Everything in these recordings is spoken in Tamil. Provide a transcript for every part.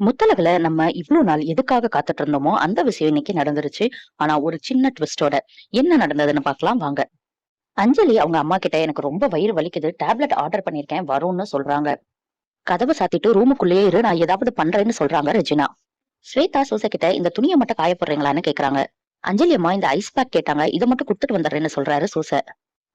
முத்தலகுல நம்ம இவ்ளோ நாள் எதுக்காக காத்துட்டு இருந்தோமோ, அந்த விஷயம் இன்னைக்கு நடந்துருச்சு. ஆனா ஒரு சின்ன ட்விஸ்டோட. என்ன நடந்ததுன்னு பார்க்கலாம் வாங்க. அஞ்சலி அவங்க அம்மா கிட்ட எனக்கு ரொம்ப வயிறு வலிக்குது. டேப்லெட் ஆர்டர் பண்ணியிருக்கேன் வரும்னு சொல்றாங்க. கதவ சாத்திட்டு ரூமுக்குள்ளேயே இரு நான் ஏதாவது பண்றேன்னு சொல்றாங்க ரெஜினா. ஸ்வேதா சூசை கிட்ட இந்த துணியை மட்டும் காய போடுறீங்களான்னு கேக்குறாங்க. அஞ்சலி அம்மா இந்த ஐஸ் பேக் கேட்டாங்க. இதை மட்டும் குடுத்துட்டு வந்துடுறேன்னு சொல்றாரு சூசை.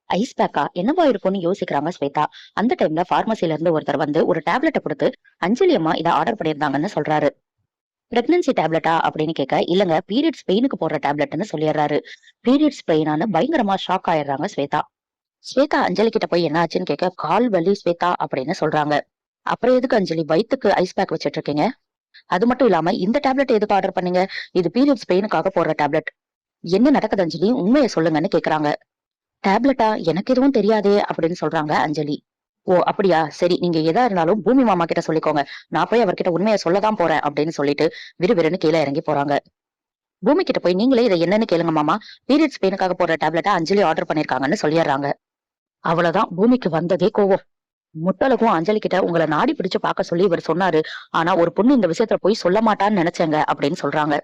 ஐஸ் பேக்கா என்னவா இருக்கும்னு யோசிக்கிறாங்க ஸ்வேதா. அந்த டைம்ல பார்மசில இருந்து ஒருத்தர் வந்து ஒரு டேப்லெட்டை கொடுத்து அஞ்சலி அம்மா இதை ஆர்டர் பண்ணியிருந்தாங்கன்னு சொல்றாரு. பிரெக்னன்சி டேப்லெட்டா அப்படின்னு கேட்க இல்லங்க பீரியட்ஸ் பெயினுக்கு போடுற டேப்லெட்னு சொல்லிடுறாரு. பீரியட்ஸ் பெயினானு பயங்கரமா ஷாக் ஆயிடுறாங்க ஸ்வேதா. ஸ்வேதா அஞ்சலி கிட்ட போய் என்ன ஆச்சுன்னு கேட்க கால் வலி ஸ்வேதா அப்படின்னு சொல்றாங்க. அப்புறம் எதுக்கு அஞ்சலி வயித்துக்கு ஐஸ் பேக் வச்சிட்டு இருக்கீங்க? அது மட்டும் இல்லாம இந்த டேப்லெட் எதுக்கு ஆர்டர் பண்ணீங்க? இது பீரியட்ஸ் பெயினுக்காக போடுற டேப்லெட். என்ன நடக்குது அஞ்சலி உண்மையை சொல்லுங்கன்னு கேக்குறாங்க. டேப்லெட்டா எனக்கு எதுவும் தெரியாதே அப்படின்னு சொல்றாங்க அஞ்சலி. ஓ அப்படியா சரி நீங்க எதா இருந்தாலும் பூமி மாமா கிட்ட சொல்லிக்கோங்க. நான் போய் அவர்கிட்ட உண்மையை சொல்லதான் போறேன் அப்படின்னு சொல்லிட்டு விறுவிறுன்னு கீழே இறங்கி போறாங்க. பூமி கிட்ட போய் நீங்களே இதை என்னன்னு கேளுங்க மாமா. பீரியட்ஸ் பெயினுக்காக போடுற டேப்லெட்டை அஞ்சலி ஆர்டர் பண்ணிருக்காங்கன்னு சொல்லிடுறாங்க. அவ்வளவுதான் பூமிக்கு வந்ததே கோவம். முத்தழகும் அஞ்சலி கிட்ட உங்களை நாடி பிடிச்சு பார்க்க சொல்லி இவர் சொன்னாரு. ஆனா ஒரு பொண்ணு இந்த விஷயத்துல போய் சொல்ல மாட்டான்னு நினைச்சேங்க அப்படின்னு சொல்றாங்க.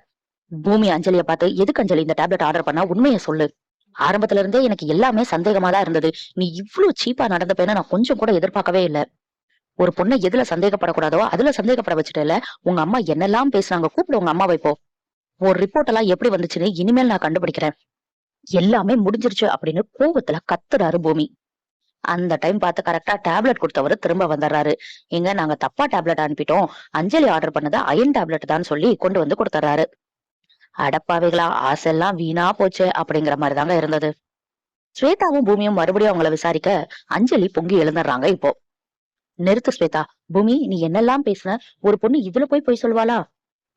பூமி அஞ்சலிய பார்த்து எதுக்கு அஞ்சலி இந்த டேப்லெட் ஆர்டர் பண்ணா உண்மையை சொல்லு. ஆரம்பத்துல இருந்தே எனக்கு எல்லாமே சந்தேகமா தான் இருந்தது. நீ இவ்ளோ சீப்பா நடந்துப்பேன்னு நான் கொஞ்சம் கூட எதிர்பார்க்கவே இல்ல. ஒரு பொண்ணை எதுல சந்தேகப்படக்கூடாதோ அதுல சந்தேகப்பட வச்சுட்டேல. உங்க அம்மா என்னெல்லாம் பேசுனாங்க கூப்பிடு உங்க அம்மாவை இப்போ. ஒரு ரிப்போர்ட் எல்லாம் எப்படி வந்துச்சுன்னு இனிமேல் நான் கண்டுபிடிக்கிறேன். எல்லாமே முடிஞ்சிருச்சு அப்படின்னு கோவத்துல கத்துறாரு பூமி. அந்த டைம் பார்த்து கரெக்டா டேப்லெட் கொடுத்தவரு திரும்ப வந்துடுறாரு. எங்க நாங்க தப்பா டேப்லெட் அனுப்பிட்டோம். அஞ்சலி ஆர்டர் பண்ணது அயன் டேப்லெட் தான் சொல்லி கொண்டு வந்து கொடுத்துறாரு. அடப்பாவிகளா ஆசையெல்லாம் வீணா போச்சு அப்படிங்கிற மாதிரி தாங்க இருந்தது. ஸ்வேதாவும் பூமியும் மறுபடியும் அவங்கள விசாரிக்க அஞ்சலி பொங்கி எழுந்துடுறாங்க இப்போ. நிறுத்து ஸ்வேதா. பூமி நீ என்னெல்லாம் பேசுன? ஒரு பொண்ணு இதுல போய் சொல்லுவாளா?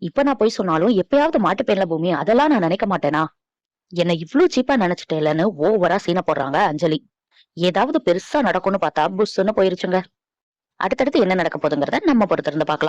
இப்ப நான் போய் சொன்னாலும் எப்பயாவது மாட்டுப்பேன்ல பூமி. அதெல்லாம் நான் நினைக்க மாட்டேனா? என்னை இவ்ளோ சீப்பா நினைச்சிட்டேலன்னு ஓவரா சீன போடுறாங்க அஞ்சலி. ஏதாவது பெருசா நடக்கும்னு பார்த்தா புஷ்ன்னு போயிருச்சுங்க. அடுத்தடுத்து என்ன நடக்க போகுதுங்கிறத நம்ம பொறுத்திருந்து பார்க்கலாம்.